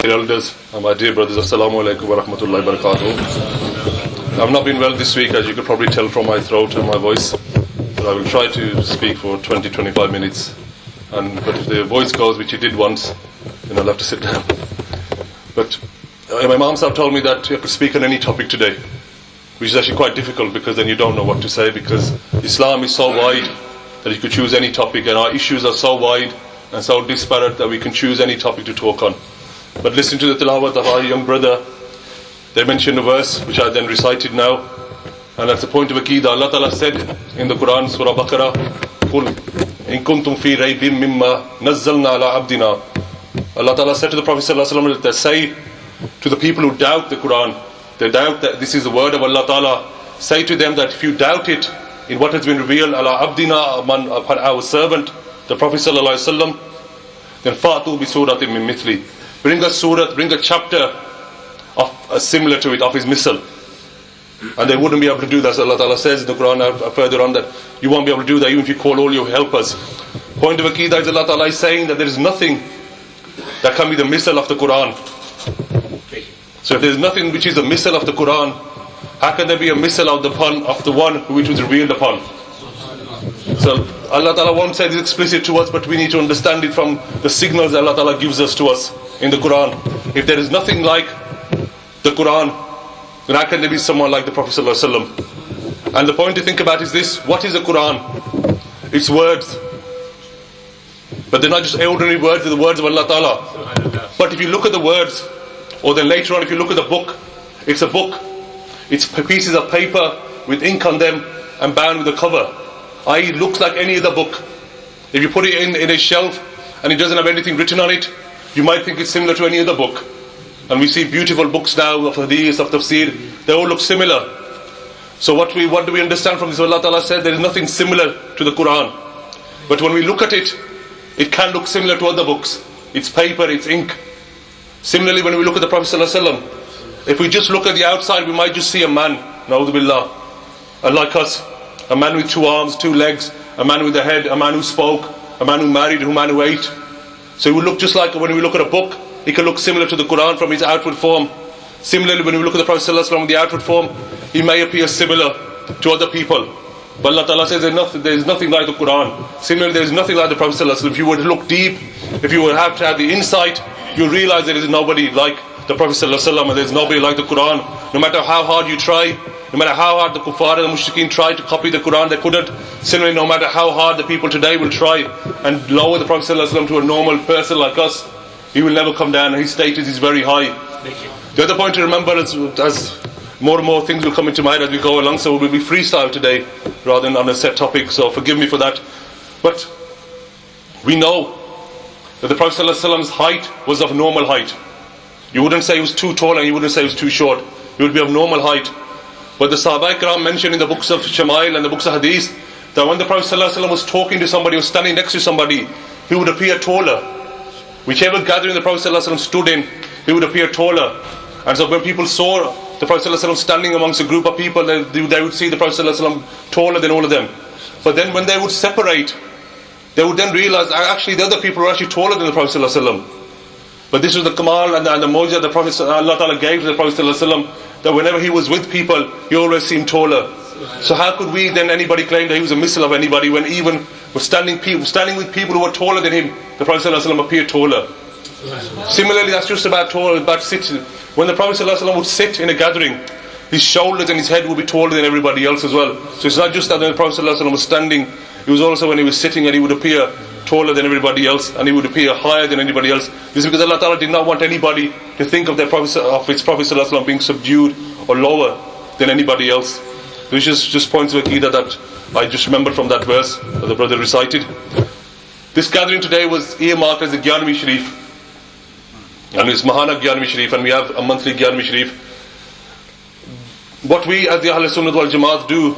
dear elders and my dear brothers, assalamu alaikum wa rahmatullahi wa barakatuh. I've not been well this week, as you could probably tell from my throat and my voice, but I will try to speak for 20-25 minutes. But if the voice goes, which it did once, then I'll have to sit down. But my Imam Sahib told me that you could speak on any topic today, which is actually quite difficult, because then you don't know what to say, because Islam is so wide that you could choose any topic, and our issues are so wide and so disparate that we can choose any topic to talk on. But listen to the tilawat of our young brother. They mentioned a verse which I then recited now, and that's the point of Aqeedah. Allah Ta'ala said in the Quran, Surah Baqarah, قُلْ إِن كُنْتُمْ فِي رَيْبٍ مِمَّا نَزَّلْنَا عَلَىٰ عَبْدِنَا. Allah Ta'ala said to the Prophet ﷺ, that say to the people who doubt the Quran, they doubt that this is the word of Allah Ta'ala, say to them that if you doubt it in what has been revealed, ala abdina, upon our servant, the Prophet ﷺ, then fa'atu bi suratin min mithli. Bring a surah, bring a chapter of similar to it, of his misl. And they wouldn't be able to do that. So Allah Ta'ala says in the Quran further on that you won't be able to do that even if you call all your helpers. Point of Aqeedah is Allah Ta'ala is saying that there is nothing that can be the misl of the Quran. So if there is nothing which is the misl of the Quran, how can there be a misl of the one which was revealed upon? So Allah Ta'ala won't say this explicit to us, but we need to understand it from the signals that Allah Ta'ala gives us to us in the Quran. If there is nothing like the Quran, then how can there be someone like the Prophet ﷺ? And the point to think about is this: what is the Quran? It's words, but they're not just ordinary words, they're the words of Allah Ta'ala. But if you look at the words, or then later on if you look at the book, it's a book. It's pieces of paper with ink on them and bound with a cover. I.e., it looks like any other book. If you put it in a shelf and it doesn't have anything written on it, you might think it's similar to any other book. And we see beautiful books now of hadith, of tafsir, they all look similar. So what do we understand from this? Allah Ta'ala said there is nothing similar to the Quran. But when we look at it, it can look similar to other books. It's paper, it's ink. Similarly, when we look at the Prophet ﷺ, if we just look at the outside, we might just see a man, na'udhu billah, and like us, a man with 2 arms, 2 legs, a man with a head, a man who spoke, a man who married, a man who ate. So it will look just like when we look at a book, it can look similar to the Quran from its outward form. Similarly, when we look at the Prophet ﷺ, the outward form, he may appear similar to other people. But Allah Ta'ala says there is nothing like the Quran. Similarly, there is nothing like the Prophet ﷺ. If you were to look deep, if you would have to have the insight, you realize there is nobody like the Prophet ﷺ, and there is nobody like the Quran. No matter how hard you try, no matter how hard the kuffar and the mushrikeen tried to copy the Quran, they couldn't. Similarly, no matter how hard the people today will try and lower the Prophet ﷺ to a normal person like us, he will never come down, and his status is very high. The other point to remember is, as more and more things will come into mind as we go along, so we'll be freestyle today rather than on a set topic, so forgive me for that. But we know that the Prophet ﷺ's height was of normal height. You wouldn't say he was too tall and you wouldn't say he was too short. He would be of normal height. But the Sahaba Ikram mentioned in the books of Shama'il and the books of Hadith that when the Prophet ﷺ was talking to somebody, was standing next to somebody, he would appear taller. Whichever gathering the Prophet ﷺ stood in, he would appear taller. And so when people saw the Prophet ﷺ standing amongst a group of people, they would see the Prophet ﷺ taller than all of them. But then when they would separate, they would then realize actually the other people were actually taller than the Prophet ﷺ. But this was the Kamal and the Mawjah the Prophet Allah Ta'ala gave to the Prophet ﷺ, that whenever he was with people, he always seemed taller. So how could we then anybody claim that he was a misl of anybody when even was standing with people who were taller than him, the Prophet ﷺ appeared taller. Similarly, that's just about sitting. When the Prophet ﷺ would sit in a gathering, his shoulders and his head would be taller than everybody else as well. So it's not just that when the Prophet ﷺ was standing, it was also when he was sitting, and he would appear taller than everybody else, and he would appear higher than anybody else. This is because Allah Ta'ala did not want anybody to think of his Prophet ﷺ being subdued or lower than anybody else. Which is just points of Aqeedah that I just remembered from that verse that the brother recited. This gathering today was earmarked as the Gyanvi Sharif, and it's Mahana Gyanvi Sharif, and we have a monthly Gyanvi Sharif. What we as the Ahl Sunnah wal Jamaat do,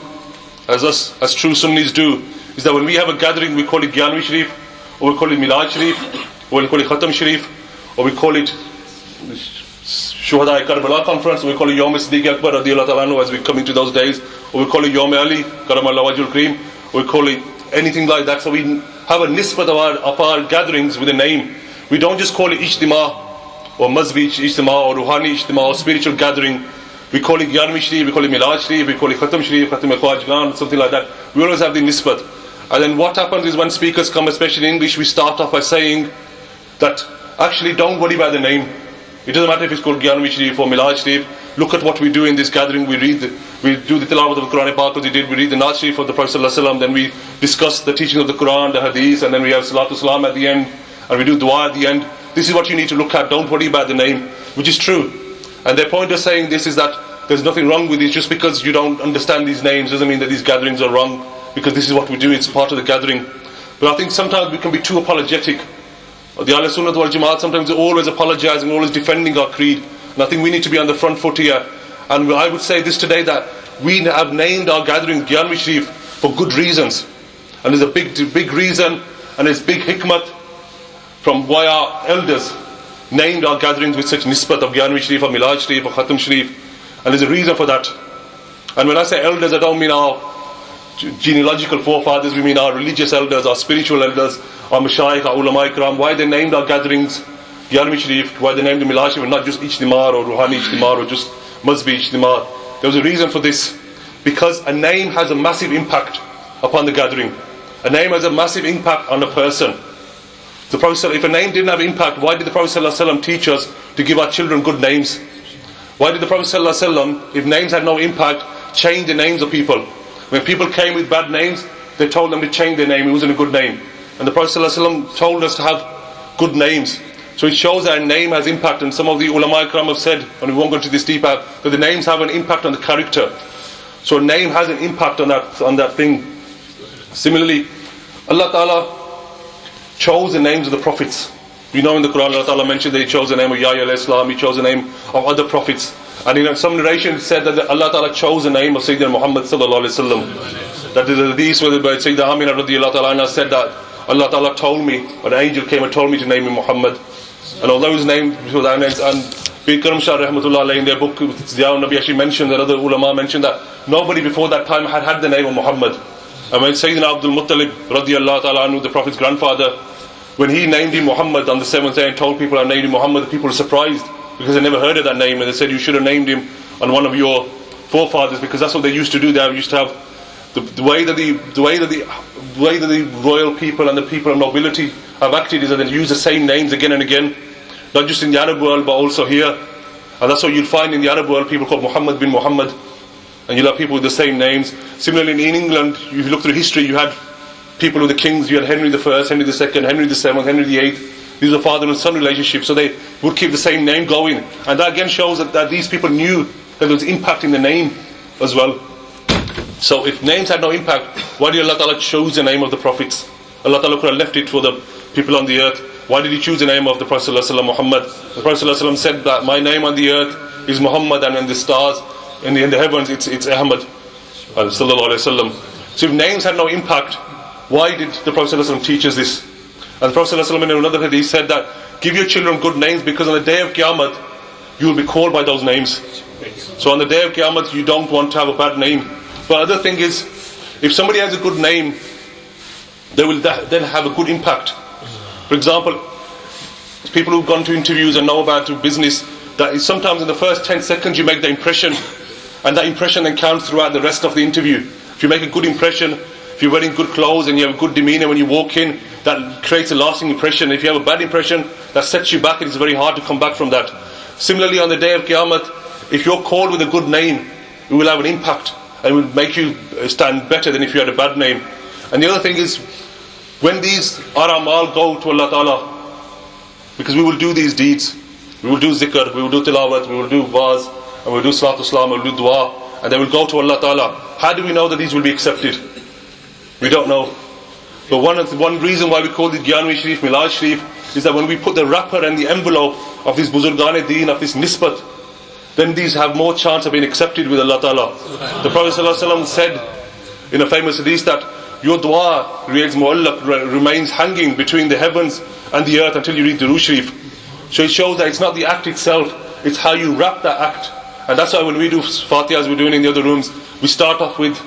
as true Sunnis do, is that when we have a gathering, we call it Gyanvi Sharif, or we call it Milad Sharif, or we call it Khatam Sharif, or we call it Shuhada Karbala conference, or we call it Yawm Siddiq Akbar radiyallahu ta'ala anhu as we come into those days, or we call it Yawm Ali Karamallahu Wajhul Kareem, or we call it anything like that. So we have a nisbat of our gatherings with a name. We don't just call it Ijtima or Mazbi Ijtima, or Ruhani Ijtima, or spiritual gathering. We call it Gyanvi Sharif, we call it Milad Sharif, we call it Khatam Sharif, Khatam Khwajgan, something like that. We always have the nisbat. And then what happens is when speakers come, especially in English, we start off by saying that actually don't worry about the name. It doesn't matter if it's called Gyanvi Sharif or Milad Sharif. Look at what we do in this gathering. We do the tilawat of the Quran Pak as we did. We read the Naat Sharif of the Prophet ﷺ. Then we discuss the teaching of the Quran, the Hadith, and then we have Salatu Salam at the end, and we do Dua at the end. This is what you need to look at. Don't worry about the name, which is true. And their point of saying this is that there's nothing wrong with it. Just because you don't understand these names doesn't mean that these gatherings are wrong, because this is what we do. It's part of the gathering. But I think sometimes we can be too apologetic. The Ahl Sunnah wal Jamaat sometimes are always apologizing, always defending our creed. And I think we need to be on the front foot here. And I would say this today, that we have named our gathering Gyanvi Sharif for good reasons. And there's a big reason, and there's big hikmat from why our elders named our gatherings with such nisbat of Gyanvi Sharif or Milad Sharif or Khatam Sharif. And there's a reason for that. And when I say elders, I don't mean our genealogical forefathers, we mean our religious elders, our spiritual elders, our mashayikh, our ulama ikram. Why they named our gatherings Gyanvi Sharif, why they named the Milad Sharif, and not just Ijtimar or Ruhani Ijtimar or just Mazbi Ijtimar. There was a reason for this. Because a name has a massive impact upon the gathering. A name has a massive impact on a person. The Prophet, if a name didn't have impact, why did the Prophet ﷺ teach us to give our children good names? Why did the Prophet ﷺ, if names had no impact, change the names of people? When people came with bad names, they told them to change their name. It wasn't a good name. And the Prophet ﷺ told us to have good names. So it shows that a name has impact. And some of the ulama ikram have said, and we won't go into this deeper, that the names have an impact on the character. So a name has an impact on that thing. Similarly, Allah Ta'ala chose the names of the prophets. We know in the Quran Allah Ta'ala mentioned that He chose the name of Yahya alayhi salam, He chose the name of other prophets. And in some narration it said that Allah Ta'ala chose the name of Sayyidina Muhammad sallallahu alayhi wa sallam. That is the hadith where Sayyidina Amina radiyallahu ta'ala said that Allah Ta'ala told me, an angel came and told me to name him Muhammad. And although his name, and Bikram Shah rahmatullah alayhi in their book Ziyaul Nabi actually mentioned, that other ulama mentioned that nobody before that time had the name of Muhammad. And when Sayyidina Abdul Muttalib radiyallahu ta'ala anhu, the Prophet's grandfather, when he named him Muhammad on the 7th day and told people I named him Muhammad, the people were surprised because they never heard of that name, and they said you should have named him on one of your forefathers, because that's what they used to do. They used to have the way that the royal people and the people of nobility have acted is that they use the same names again and again, not just in the Arab world but also here. And that's what you'll find in the Arab world, people called Muhammad bin Muhammad, and you'll have people with the same names. Similarly in England, if you look through history, you had people with the kings. You had Henry I, Henry II, Henry VII, Henry VIII. These are father and son relationships, so they would keep the same name going. And that again shows that these people knew that there was impact in the name as well. So if names had no impact, why did Allah Ta'ala choose the name of the prophets? Allah Ta'ala could have left it for the people on the earth. Why did He choose the name of the Prophet ﷺ, Muhammad? The Prophet ﷺ said that my name on the earth is Muhammad, and in the stars, in the heavens, it's Ahmad. Sallallahu Alaihi Wasallam. So if names had no impact, why did the Prophet ﷺ teach us this? And the Prophet ﷺ in another hadith said that give your children good names, because on the day of Qiyamah you will be called by those names. So on the day of Qiyamah you don't want to have a bad name. But the other thing is, if somebody has a good name, they will then have a good impact. For example, people who've gone to interviews and know about business, that is sometimes in the first 10 seconds you make the impression, and that impression then counts throughout the rest of the interview. If you make a good impression, if you're wearing good clothes and you have a good demeanour when you walk in, that creates a lasting impression. If you have a bad impression, that sets you back, and it's very hard to come back from that. Similarly, on the day of Qiyamah, if you're called with a good name, it will have an impact and will make you stand better than if you had a bad name. And the other thing is, when these aramal go to Allah Ta'ala, because we will do these deeds, we will do zikr, we will do tilawat, we will do waz, and we will do salatu salam, we will do dua, and they will go to Allah Ta'ala. How do we know that these will be accepted? We don't know. But one reason why we call it Gyanvi Sharif, Milad Sharif, is that when we put the wrapper and the envelope of this Buzurgan Deen, of this nisbat, then these have more chance of being accepted with Allah Ta'ala. The Prophet ﷺ said in a famous hadith that your dua remains hanging between the heavens and the earth until you read the Durood Sharif. So it shows that it's not the act itself, it's how you wrap that act. And that's why when we do Fatiha, as we're doing in the other rooms, we start off with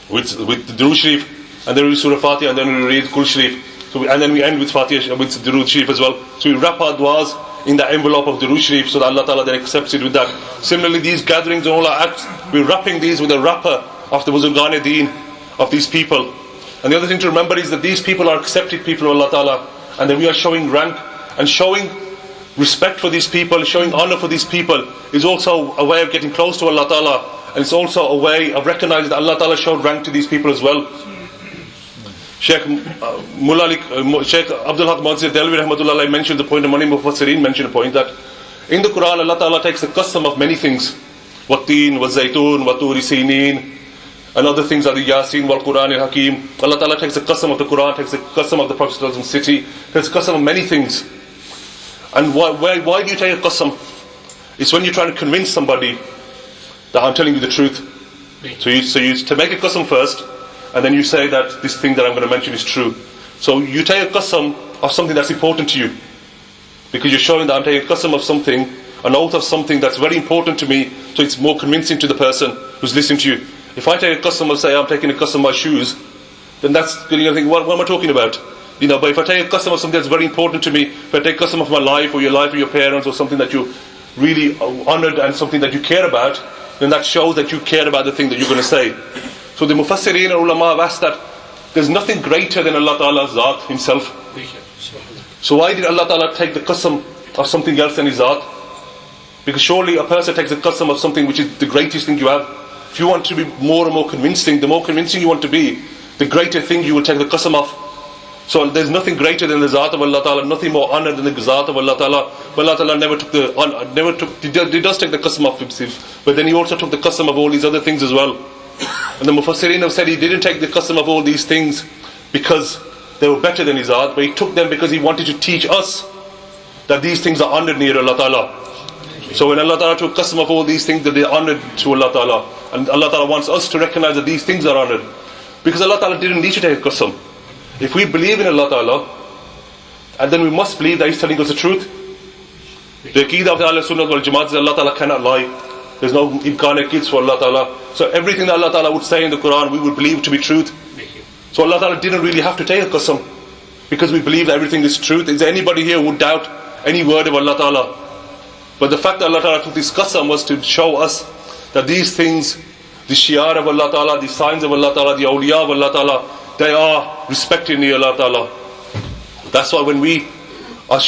the Durood Sharif, and then we read Surah Fatiha, and then we read Kul Sharif. And then we end with Fatiha, with Durood Sharif as well. So we wrap our duas in the envelope of the Durood Sharif, so that Allah Ta'ala then accepts it with that. Similarly, these gatherings and all our acts, we're wrapping these with a wrapper of the Buzurgan Deen of these people. And the other thing to remember is that these people are accepted people of Allah Ta'ala, and then we are showing rank and showing respect for these people, showing honor for these people is also a way of getting close to Allah Ta'ala, and it's also a way of recognizing that Allah Ta'ala showed rank to these people as well. Sheikh Sheikh Abdul Haq Mansur Delvi Rahmatullah mentioned the point, and many Mufassirin mentioned the point, that in the Quran Allah Ta'ala takes the custom of many things, Watteen, Wazaytun, Waturi Sinin, and other things like the Yasin, Wal Quran al Hakim. Allah Ta'ala takes the custom of the Quran, takes the custom of the Prophet's city, takes the custom of many things. And why do you take a custom? It's when you're trying to convince somebody that I'm telling you the truth. So you to make a custom first, and then you say that this thing that I'm going to mention is true. So you take a custom of something that's important to you, because you're showing that I'm taking a custom of something, an oath of something that's very important to me, so it's more convincing to the person who's listening to you. If I take a custom of, say, I'm taking a custom of my shoes, then that's going to think, what am I talking about? But if I take a custom of something that's very important to me, if I take a custom of my life or your parents, or something that you really honored and something that you care about, then that shows that you care about the thing that you're going to say. So the Mufassirin and Ulama have asked that there's nothing greater than Allah Ta'ala's Zat Himself. So why did Allah Ta'ala take the custom of something else than His Zat? Because surely a person takes the custom of something which is the greatest thing you have. If you want to be more and more convincing, the more convincing you want to be, the greater thing you will take the qasam of. So there's nothing greater than the Zat of Allah Ta'ala, nothing more honored than the Zat of Allah Ta'ala. But Allah Ta'ala He does take the qasam of Himself, but then He also took the qasam of all these other things as well. And the Mufassirin have said He didn't take the qasam of all these things because they were better than His Zat, but He took them because He wanted to teach us that these things are honored near Allah Ta'ala. So when Allah Ta'ala took qasam of all these things, that they are honored to Allah Ta'ala, and Allah Ta'ala wants us to recognize that these things are honored, because Allah Ta'ala didn't need to take a qasam. If we believe in Allah Ta'ala, and then we must believe that He's telling us the truth. The Aqeedah of the Ahl Sunnah wal Jamaat is Allah Ta'ala cannot lie. There's no imkana kids for Allah Ta'ala. So everything that Allah Ta'ala would say in the Quran, we would believe to be truth. So Allah Ta'ala didn't really have to take a qasam, because we believe that everything is truth. Is there anybody here who would doubt any word of Allah Ta'ala? But the fact that Allah Ta'ala took this qasam was to show us that these things, the shi'ar of Allah Ta'ala, the signs of Allah Ta'ala, the awliya of Allah Ta'ala, they are respected near Allah Ta'ala. That's why when we are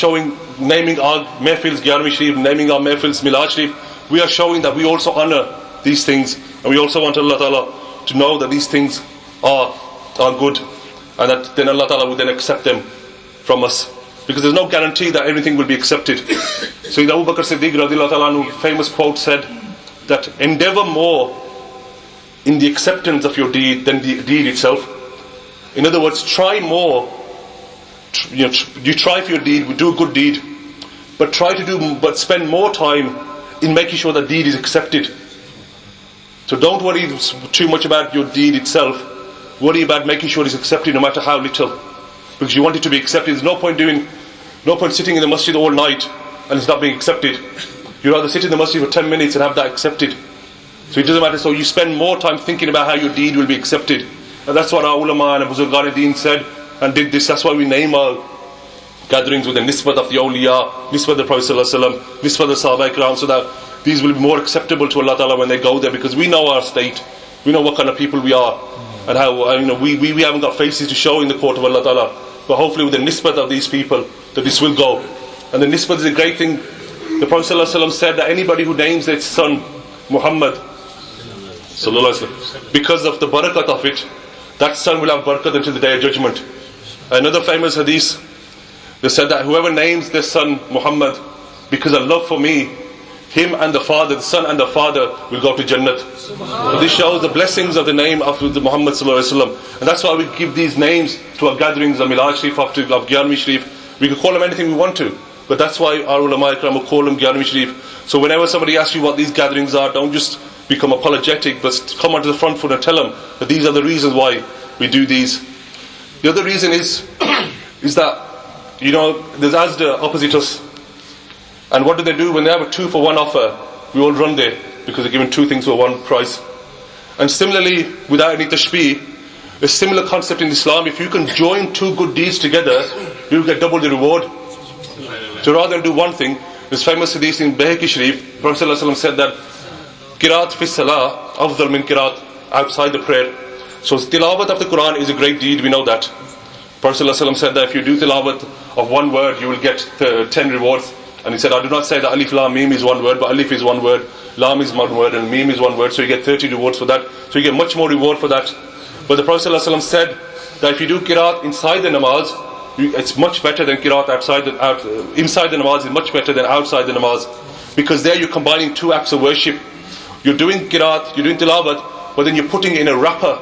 naming our mehfils Gyarvi Sharif, naming our mehfils Milad Sharif, we are showing that we also honor these things, and we also want Allah Ta'ala to know that these things are good, and that then Allah Ta'ala will then accept them from us. Because there's no guarantee that everything will be accepted. So Abu Bakr Siddiq radiallahu ta'ala anhu, famous quote said that endeavor more in the acceptance of your deed than the deed itself. In other words, try more. You try for your deed, do a good deed, but spend more time in making sure that deed is accepted. So don't worry too much about your deed itself. Worry about making sure it's accepted, no matter how little, because you want it to be accepted. There's no point sitting in the masjid all night and it's not being accepted. You'd rather sit in the masjid for 10 minutes and have that accepted. So it doesn't matter. So you spend more time thinking about how your deed will be accepted. And that's what our ulama and Buzurgan Deen said and did this. That's why we name our gatherings with the nisbat of the awliya, nisbat of the Prophet ﷺ, nisbat of the Sahaba Ikram, so that these will be more acceptable to Allah Ta'ala when they go there, because we know our state, we know what kind of people we are, and how we haven't got faces to show in the court of Allah Ta'ala. But hopefully with the nisbat of these people, that this will go. And the nisbat is a great thing. The Prophet ﷺ said that anybody who names their son Muhammad, because of the barakat of it, that son will have barakat until the day of judgment. Another famous hadith, they said that whoever names their son Muhammad because of love for me, him and the father, the son and the father will go to Jannat. So this shows the blessings of the name of the Muhammad ﷺ. And that's why we give these names to our gatherings of Milad Sharif, of Gyarvi Sharif. We can call them anything we want to, but that's why our ulama ikram will call them Gyarvi Sharif. So whenever somebody asks you what these gatherings are, don't just become apologetic, but come onto the front foot and tell them that these are the reasons why we do these. The other reason is that, there's Asda opposite us. And what do? When they have a 2-for-1 offer, we all run there, because they're given two things for one price. And similarly, without any tashbih, a similar concept in Islam, if you can join two good deeds together, you'll get double the reward. So rather than do one thing, this famous hadith in Bayhaqi Sharif, Prophet ﷺ said that Qiraat fi salah afdal min qiraat, outside the prayer. So tilawat of the Quran is a great deed, we know that. Prophet ﷺ said that if you do tilawat of one word, you will get 10 rewards. And he said, I do not say that alif lam mim is one word, but alif is one word, lam is one word, and mim is one word, so you get 30 rewards for that. So you get much more reward for that. But the Prophet ﷺ said that if you do qiraat inside the namaz, it's much better than qiraat inside the namaz is much better than outside the namaz, because there you're combining two acts of worship. You're doing qiraat, you're doing tilawat, but then you're putting in a wrapper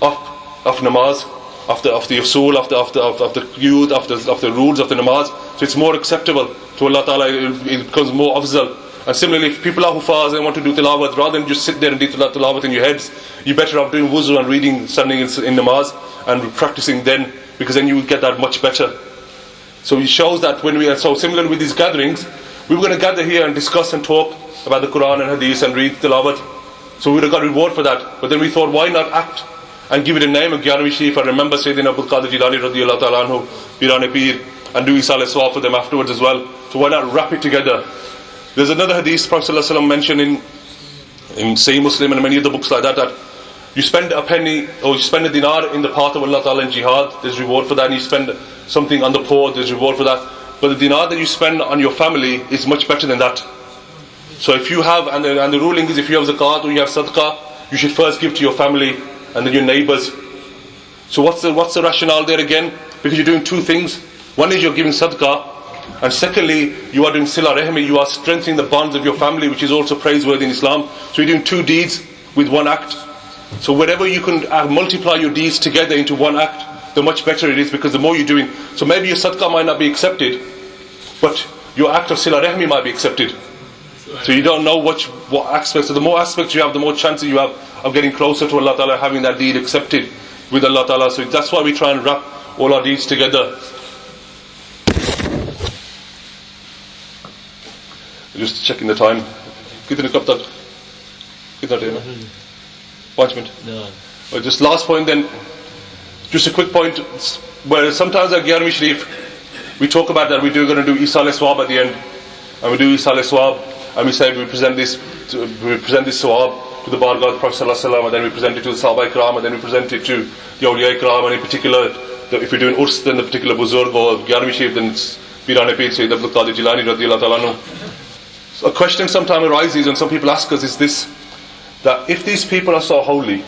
of namaz, of the usul, of the qiyud, of the rules of the namaz. So it's more acceptable to Allah Ta'ala, it becomes more afzal. And similarly, if people are hufaz and want to do tilawat, rather than just sit there and do tilawat in your heads, you're better off doing wuzu and standing in namaz and practicing then, because then you will get that much better. So it shows that when we are so similar with these gatherings, we were going to gather here and discuss and talk about the Quran and Hadith and read tilawat. So we would have got reward for that. But then we thought, why not act and give it a name of Gyanvi Sharif and remember Sayyidina Abdul Qadir Jilani radiyallahu ta'ala anhu, Pirane Pir, and do Isal Swab for them afterwards as well. So why not wrap it together? There's another hadith Prophet ﷺ mentioned in Sahih Muslim and many other books like that you spend a penny or you spend a dinar in the path of Allah Ta'ala in jihad, there's reward for that, and you spend something on the poor, there's reward for that. But the dinar that you spend on your family is much better than that. So if you have, and the ruling is, if you have zakat or you have sadaqah, you should first give to your family and then your neighbours. So what's the rationale there again? Because you're doing two things. One is you're giving sadaqah, and secondly, you are doing sila rahmi, you are strengthening the bonds of your family, which is also praiseworthy in Islam. So you're doing two deeds with one act. So wherever you can multiply your deeds together into one act, the much better it is, because the more you're doing. So maybe your sadaqah might not be accepted, but your act of sila rahmi might be accepted. So you don't know what aspects. So the more aspects you have, the more chances you have of getting closer to Allah Ta'ala, having that deed accepted with Allah Ta'ala. So that's why we try and wrap all our deeds together. Just checking the time. Kitne kab tak? Kitna time hai? 5 minutes. No. Well, just last point then. Just a quick point. Where sometimes at Gyanvi Sharif, we talk about that we're going to do Isal Swab at the end, and we do Isal Swab, and we say we present this Swab to the Bargah of the Prophet ﷺ, and then we present it to the Sahaba Ikram, and then we present it to the Awliya Ikram, and in particular, if we're doing Urs, then the particular Buzurg or Gyanvi Sharif, then it's Pirane Pir Sayyid Abdul Qadir Jilani radiyallahu ta'ala anhu. So a question sometimes arises, and some people ask us, is this, that if these people are so holy,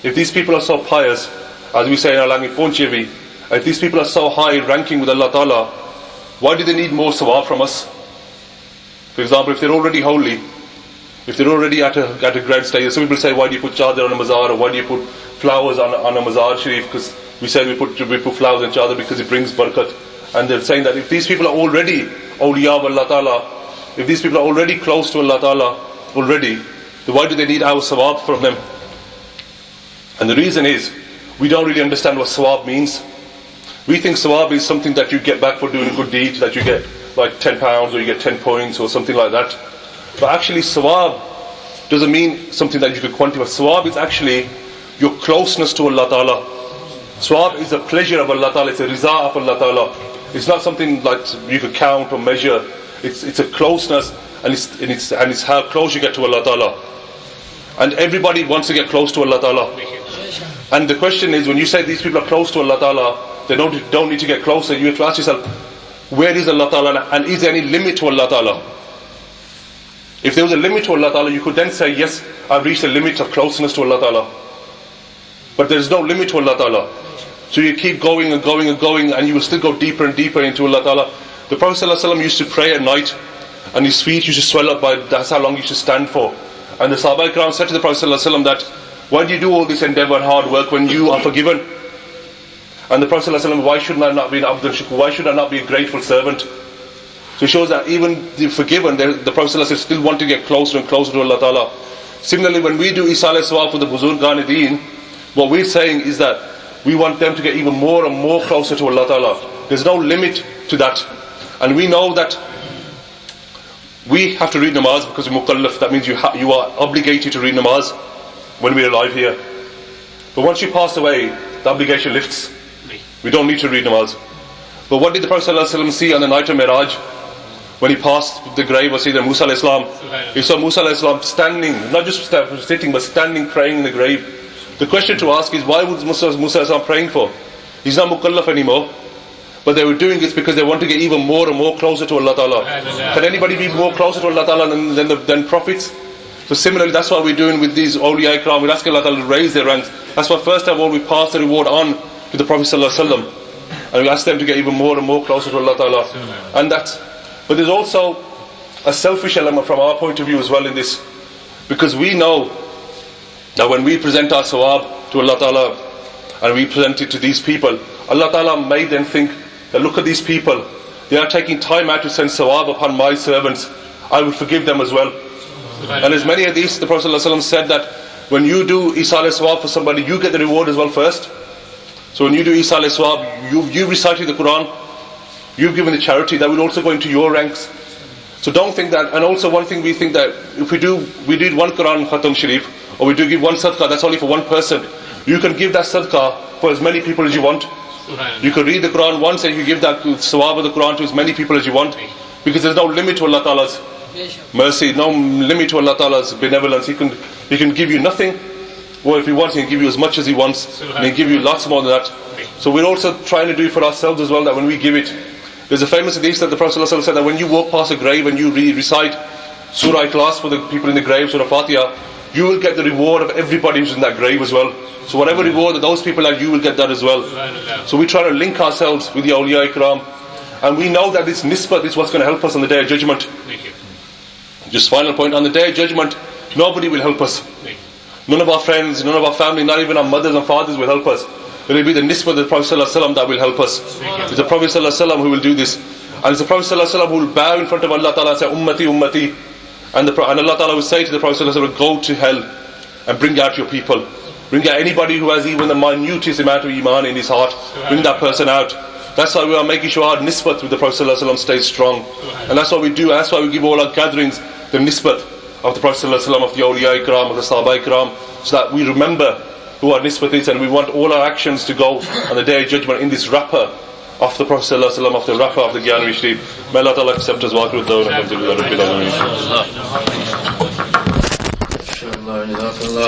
if these people are so pious, as we say in our language, Ponchevi, if these people are so high ranking with Allah Ta'ala, why do they need more sawab from us? For example, if they're already holy, if they're already at a great stage, some people say, why do you put chadar on a mazar, or why do you put flowers on a mazar sharif? Because we say we put flowers on chadar because it brings barakat. And they're saying that if these people are already awliya of Allah Ta'ala, if these people are already close to Allah Ta'ala already, then why do they need our sawab from them? And the reason is, we don't really understand what sawab means. We think sawab is something that you get back for doing a good deed, that you get like £10 or you get 10 points or something like that. But actually sawab doesn't mean something that you could quantify. Sawab is actually your closeness to Allah Ta'ala. Sawab is a pleasure of Allah Ta'ala, it's a riza of Allah Ta'ala. It's not something like you could count or measure. It's a closeness, and it's how close you get to Allah Ta'ala. And everybody wants to get close to Allah Ta'ala. And the question is, when you say these people are close to Allah Ta'ala, they don't need to get closer. You have to ask yourself, where is Allah Ta'ala, and is there any limit to Allah Ta'ala? If there was a limit to Allah Ta'ala, you could then say, yes, I've reached the limit of closeness to Allah Ta'ala. But there's no limit to Allah Ta'ala. So you keep going and going and going, and you will still go deeper and deeper into Allah Ta'ala. The Prophet ﷺ used to pray at night, and his feet used to swell up, that's how long he used to stand for. And the Sahaba Ikram said to the Prophet ﷺ that, why do you do all this endeavour and hard work when you are forgiven? And the Prophet ﷺ, why should I not be an Abdul Shukur? Why should I not be a grateful servant? So it shows that even the forgiven, the Prophet ﷺ still want to get closer and closer to Allah Ta'ala. Similarly, when we do Isal Swab for the Buzurgan Deen, what we're saying is that we want them to get even more and more closer to Allah Ta'ala. There's no limit to that. And we know that we have to read namaz because we're mukallaf. That means you are obligated to read namaz when we're alive here. But once you pass away, the obligation lifts. We don't need to read namaz. But what did the Prophet ﷺ see on the night of Miraj? when he passed the grave of Sayyidina Musa alayhi salam, he saw Musa alayhi salam standing, not just sitting, but standing praying in the grave. The question to ask is, why was Musa alayhi salam praying for? He's not mukallaf anymore. But they were doing it because they want to get even more and more closer to Allah Ta'ala. Can anybody be more closer to Allah Ta'ala than prophets? So similarly, that's what we're doing with these awliya ikram. We're asking Allah Ta'ala to raise their ranks. That's why first of all we pass the reward on to the Prophet Sallallahu Alaihi Wasallam, and we ask them to get even more and more closer to Allah Ta'ala. And that's, but there's also a selfish element from our point of view as well in this, because we know that when we present our sawab to Allah Ta'ala and we present it to these people, Allah Ta'ala made them think that, look at these people, they are taking time out to send sawab upon my servants, I will forgive them as well. And as many hadiths, the Prophet ﷺ said that when you do isal sawab for somebody, you get the reward as well first. So when you do isal sawab, you've recited the Quran, you've given the charity, that will also go into your ranks. So don't think that. And also one thing, we think that if we did one Quran Khatam Sharif, or we do give one sadaqah, that's only for one person. You can give that sadaqah for as many people as you want. You can read the Quran once and you give that sawab of the Quran to as many people as you want, because there's no limit to Allah Ta'ala's mercy, no limit to Allah Ta'ala's benevolence. He can give you nothing, or if He wants, He can give you as much as He wants, and He can give you lots more than that. So we're also trying to do it for ourselves as well, that when we give it, there's a famous hadith that the Prophet ﷺ said that when you walk past a grave and you recite Surah Ikhlas for the people in the grave, Surah Fatiha, you will get the reward of everybody who's in that grave as well. So whatever reward that those people have, you will get that as well. So we try to link ourselves with the awliya ikram, and we know that this nisbat is what's going to help us on the Day of Judgment. Just final point, on the Day of Judgment, nobody will help us. None of our friends, none of our family, not even our mothers and fathers will help us. It will be the nisbat of the Prophet ﷺ that will help us. It's the Prophet ﷺ who will do this. And it's the Prophet ﷺ who will bow in front of Allah Ta'ala and say, Ummati, Ummati. And Allah Ta'ala will say to the Prophet ﷺ, go to hell and bring out your people. Bring out anybody who has even the minutest amount of iman in his heart. Bring that person out. That's why we are making sure our nisbat with the Prophet ﷺ stays strong. And that's what we do. That's why we give all our gatherings the nisbat of the Prophet ﷺ, of the awliya ikram, of the sahaba ikram, so that we remember who our nisbat is, and we want all our actions to go on the Day of Judgment in this wrapper of the Prophet ﷺ, of the wrapper of the Gyanvi Sharif. May Allah Ta'ala accept us. Wa akhiru da'wana alhamdulillahi rabbil alamin.